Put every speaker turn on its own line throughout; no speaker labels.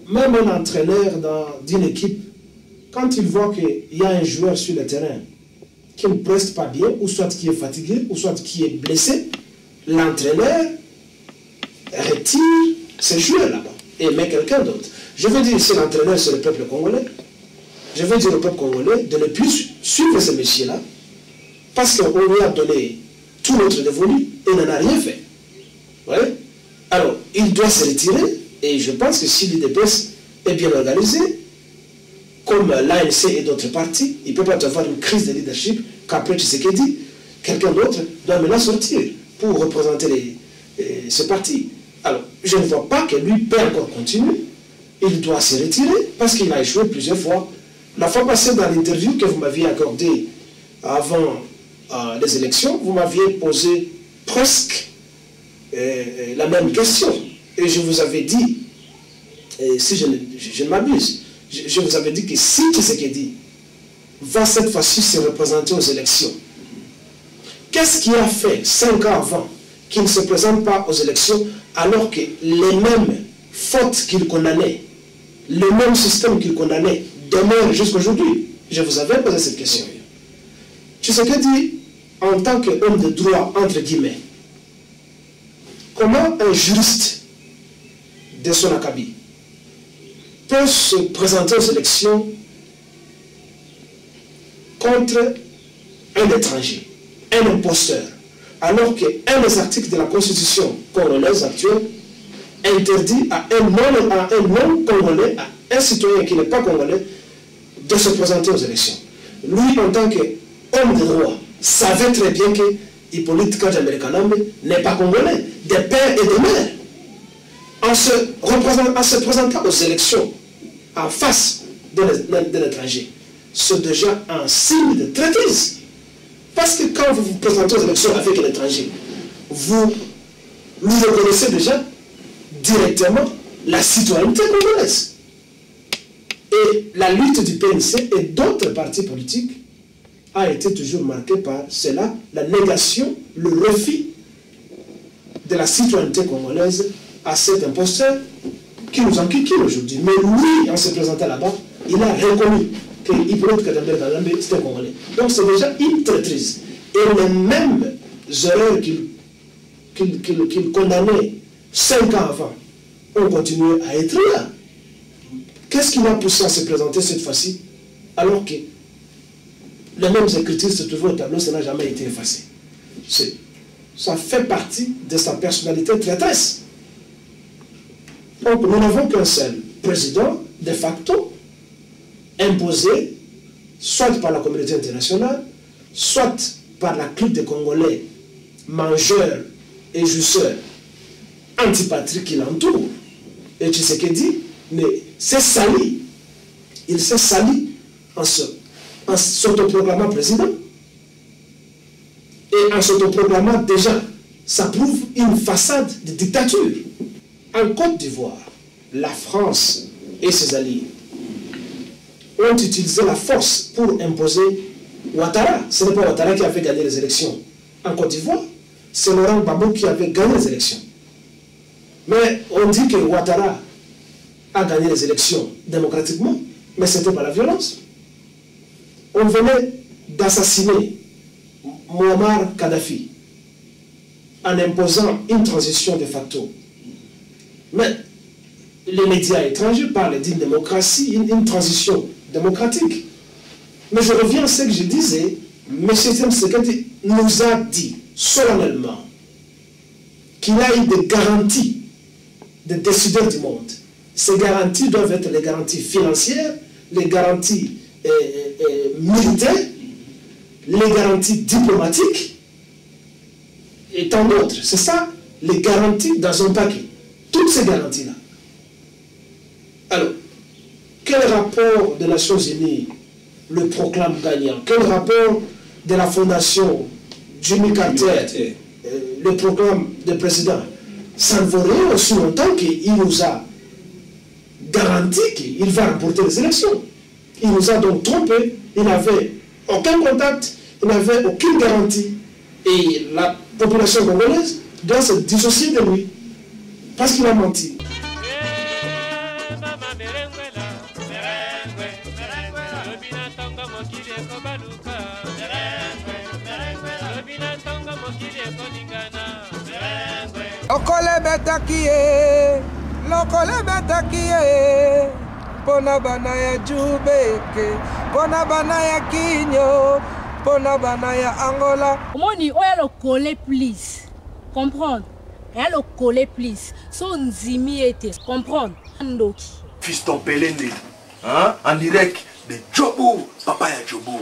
même un entraîneur d'une équipe, quand il voit qu'il y a un joueur sur le terrain qui ne preste pas bien, ou soit qui est fatigué, ou soit qui est blessé, l'entraîneur retire ce joueur là-bas et met quelqu'un d'autre. Je veux dire, si l'entraîneur c'est le peuple congolais, je veux dire au peuple congolais de ne plus suivre ce monsieur-là, parce qu'on lui a donné tout notre dévolu et il n'en a rien fait. Ouais. Alors, il doit se retirer, et je pense que si l'UDPS est bien organisé, comme l'ANC et d'autres partis, il ne peut pas y avoir une crise de leadership qu'après Tshisekedi, quelqu'un d'autre doit maintenant sortir pour représenter ce parti. Alors, je ne vois pas que lui peut encore continuer. Il doit se retirer parce qu'il a échoué plusieurs fois. La fois passée, dans l'interview que vous m'aviez accordée avant les élections, vous m'aviez posé presque la même question. Et je vous avais dit, si je ne m'abuse, je vous avais dit que si Tshisekedi va cette fois-ci se représenter aux élections, qu'est-ce qu'il a fait 5 ans avant qu'il ne se présente pas aux élections alors que les mêmes fautes qu'il condamnait, le même système qu'il condamnait demeure jusqu'à aujourd'hui? Je vous avais posé cette question. Tshisekedi, en tant qu'homme de droit, entre guillemets, comment un juriste de son acabit peut se présenter aux élections contre un étranger, un imposteur, alors qu'un des articles de la Constitution congolaise actuelle interdit à un non-congolais, à un citoyen qui n'est pas congolais, de se présenter aux élections. Lui, en tant qu'homme de droit, savait très bien que Hippolyte Kadjamerkanambe n'est pas congolais, de père et de mère. En se présentant aux élections en face de l'étranger, c'est déjà un signe de traîtrise. Parce que quand vous vous présentez aux élections avec un étranger, vous reconnaissez déjà directement la citoyenneté congolaise. Et la lutte du PNC et d'autres partis politiques a été toujours marquée par cela, la négation, le refus de la citoyenneté congolaise à cet imposteur qui nous enquiquine aujourd'hui. Mais lui, en se présentant là-bas, il a reconnu que Hippolyte Kadjamerkanambe c'était congolais. Donc c'est déjà une traîtrise. Et les mêmes erreurs qu'il condamnait 5 ans avant ont continué à être là. Qu'est-ce qui l'a poussé à se présenter cette fois-ci alors que les mêmes écritures se trouvaient au tableau, ça n'a jamais été effacé? Ça fait partie de sa personnalité traîtresse. Donc nous n'avons qu'un seul président de facto imposé soit par la communauté internationale, soit par la clique des Congolais mangeurs et jouisseurs antipatries qui l'entourent. Et Tshisekedi s'est sali. Il s'est sali en s'autoproclamant président. Et en s'autoproclamant déjà, ça prouve une façade de dictature. En Côte d'Ivoire, la France et ses alliés ont utilisé la force pour imposer Ouattara. Ce n'est pas Ouattara qui avait gagné les élections en Côte d'Ivoire, c'est Laurent Gbagbo qui avait gagné les élections. Mais on dit que Ouattara a gagné les élections démocratiquement, mais ce n'était pas la violence. On venait d'assassiner Muammar Kadhafi en imposant une transition de facto. Mais les médias étrangers parlent d'une démocratie, une transition démocratique. Mais je reviens à ce que je disais, M. Tshisekedi nous a dit solennellement qu'il a eu des garanties des décideurs du monde. Ces garanties doivent être les garanties financières, les garanties militaires, les garanties diplomatiques et tant d'autres. C'est ça, les garanties dans un paquet. Toutes ces garanties-là. Alors, quel rapport des Nations Unies le proclame gagnant? Quel rapport de la fondation Jimmy Carter le proclame de président? Ça ne vaut rien aussi longtemps qu'il nous a garanti qu'il va remporter les élections. Il nous a donc trompé. Il n'avait aucun contact, il n'avait aucune garantie. Et la population congolaise doit se dissocier de lui. Parce qu'il a menti.
Lokole betakie, lokole betakie, pona bana ya Jubeke, pona bana ya Kinyo, pona bana ya Angola.
Comment on oya lokole please, comprendre? Oya lokole please, so nzimi ete, comprendre? Ndoki.
Fiston Pelende, hein, en direct de Djobo, papa ya Djobo.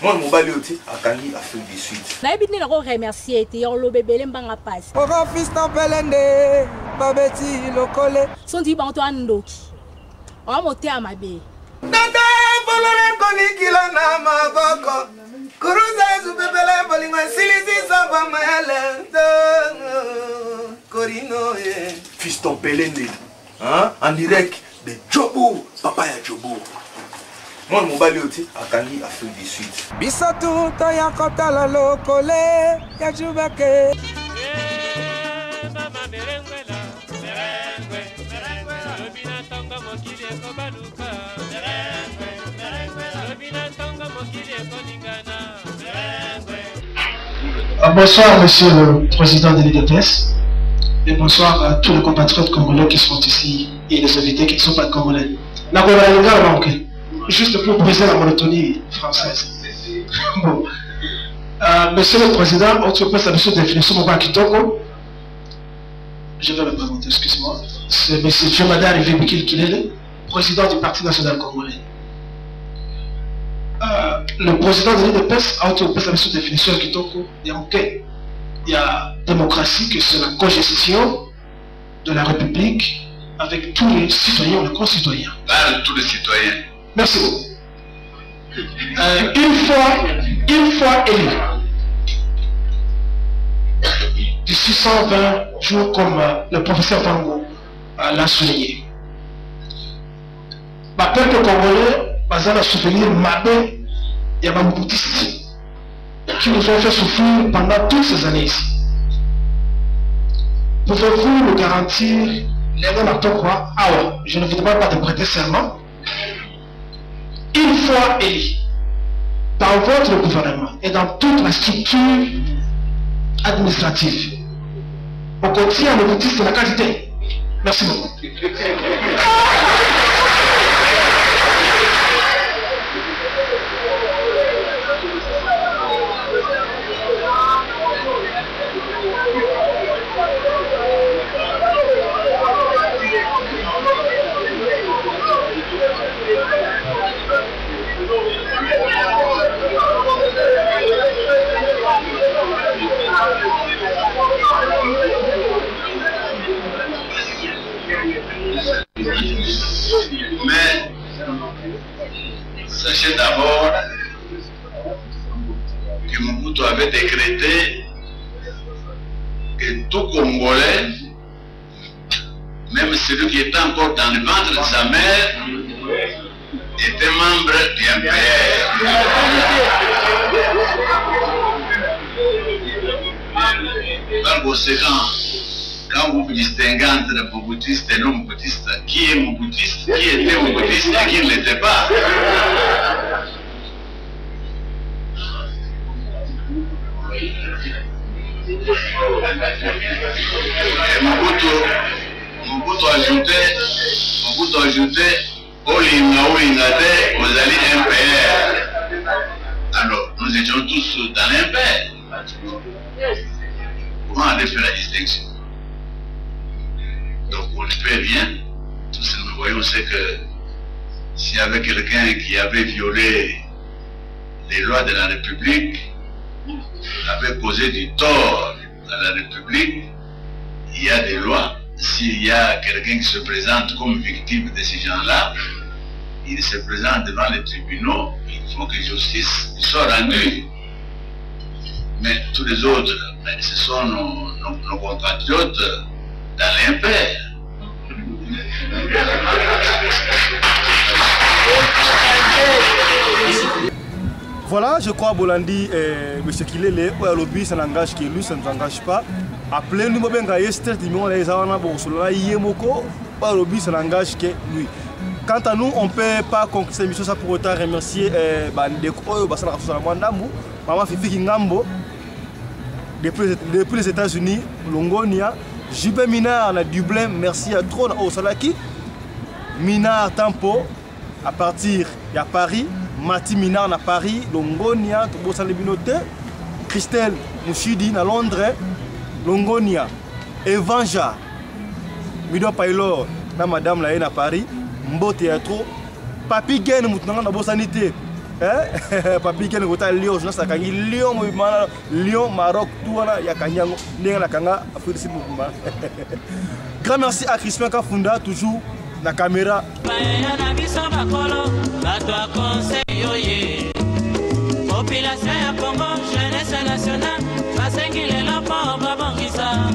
Moi, mon balioti a Kangi Afrique du Sud.
Na ebitni na ko remercier ete yo lo bebele mbanga passe.
Ora Fiston Pelende, babeti lokole.
Son di banto andoki. O mote amabe.
Dada bolole koni kila na maboko. Kuruza zu bebele bolinga silisi samba mele. Korino e.
Fiston Pelende, hein, en direct de Djobo, papa ya Djobo. Moi, mon balioti a Kangi Afrique du Sud.
Bisatu toya kotala lokole ya Jubeke.
Bonsoir, monsieur le président de l'UDPS, et bonsoir à tous les compatriotes congolais qui sont ici et les invités qui ne sont pas congolais. Juste pour briser la monotonie française. Bon. Monsieur le président, on se passe à monsieur définition Mouba Kitoko. Je vais me présenter, excuse-moi. C'est monsieur Djemada Arrivé Bikil Kilele, président du Parti national congolais. Le président de l'UDPS a été à monsieur définition Kitoko. Il y a démocratie, que c'est la co-gestion de la République avec tous les citoyens, les concitoyens.
Tous les citoyens.
Merci beaucoup. Une fois élu, d'ici 120 jours, comme le professeur Vango l'a souligné, le peuple congolais va souvenir Mabé et Maboutistes qui nous ont fait souffrir pendant toutes ces années ici. Pouvez-vous nous garantir, je ne vous demande pas de prêter serment, une fois élu dans votre gouvernement et dans toute la structure administrative, on continue à nous dire la qualité. Merci beaucoup.
Mais sachez d'abord que Mobutu avait décrété que tout Congolais, même celui qui était encore dans le ventre de sa mère, était membre du MPR. Par conséquent, quand vous vous distinguez entre les Mobutistes et non Mobutistes, qui est Mobutiste, qui était Mobutiste et qui ne l'était pas? Et Mobutu ajoutait Olinga aux alliés MPR. Alors, nous étions tous dans l'MPR. Comment aller faire la distinction? Donc on ne fait rien. Tout ce que nous voyons, c'est que s'il y avait quelqu'un qui avait violé les lois de la République, avait causé du tort à la République, il y a des lois. S'il y a quelqu'un qui se présente comme victime de ces gens-là, il se présente devant les tribunaux, il faut que justice soit rendue. Mais tous les autres, ce sont nos compatriotes dans l'impair.
Voilà, je crois Bolandi et M. Kilele, lobby, ça n'engage que lui, ça ne nous engage pas. Appelez-nous, Benga, Esther, Timon, les Awana, Bonsola, Yemoko, lobby, ça n'engage que lui. Quant à nous, on ne peut pas conclure cette émission sans pour autant remercier Maman Fifi Kingambo depuis les États-Unis, Longonia, Jubé Minard à Dublin, merci à trop au Salaki, Minard Tampo à partir de Paris, Mati Minard à Paris, Longonia, Tobo Salibinote, Christelle Mouchidi à Londres, Longonia, Evanja, Mido Pailor, Madame Laine à Paris, Mbo Théâtre, Papi Gen Moutnan à Sanité. Papi Gen Gota Lyon, je sais Lyon, Lyon, Maroc, tout là, il y a Kanyango, Néla Kanga, grand merci à Christian Kafunda, toujours la caméra.
Population ya Congo, jeunesse nationale, basengile lopo babongisa.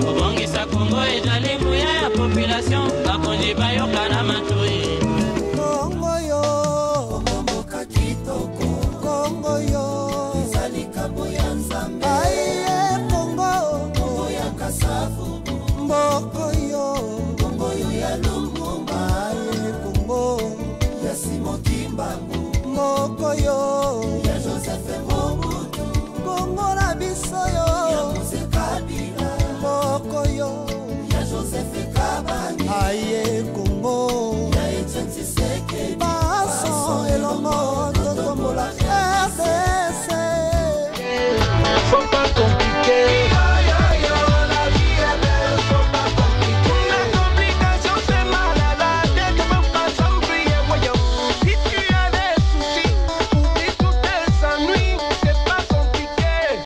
Babongisa Congo ezali muya ya population, bakonzi bayoka na matoi. Congo yo, mboka kitoko. Congo yo, ezali kambo ya Nzambe. Aye Congo, Congo ya Kasavu. Mboko yo, Congo yo ya Lumumba. Aye Congo, ya Simon Kimbangu. Mboko yo.